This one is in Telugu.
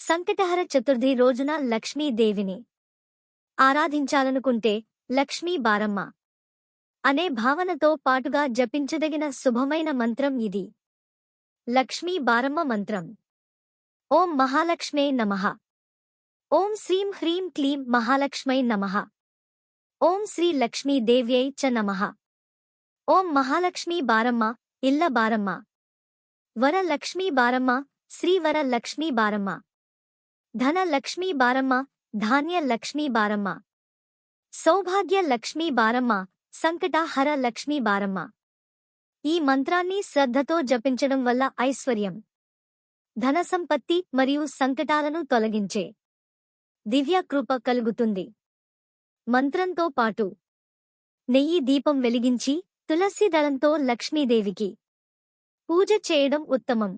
సంకటహర చతుర్థి రోజున లక్ష్మీదేవిని ఆరాధించాలనుకుంటే లక్ష్మీ బారమ్మ అనే భావనతో పాటుగా జపించదగిన శుభమైన మంత్రం ఇది. లక్ష్మీ బారమ్మ మంత్రం. ఓం మహాలక్ష్మే నమః. ఓం శ్రీం హ్రీం క్లీం మహాలక్ష్మై నమః. ఓం శ్రీ లక్ష్మీదేవ్యై చ నమః. ఓం మహాలక్ష్మీ బారమ్మ, ఇల్ల బారమ్మ, వర లక్ష్మీ బారమ్మ, శ్రీవర లక్ష్మీ బారమ్మ, ధన లక్ష్మీ బారమ్మ, ధాన్య లక్ష్మీ బారమ్మ, సౌభాగ్య లక్ష్మీ బారమ్మ, సంకట హర లక్ష్మీ బారమ్మ. ఈ మంత్రాన్ని శ్రద్ధతో జపించడం వల్ల ఐశ్వర్యం, ధన సంపత్తి మరియు సంకటాలను తొలగించే దివ్య కృప కలుగుతుంది. మంత్రంతో పాటు నెయ్యి దీపం వెలిగించి తులసి దళంతో లక్ష్మీదేవికి పూజ చేయడం ఉత్తమం.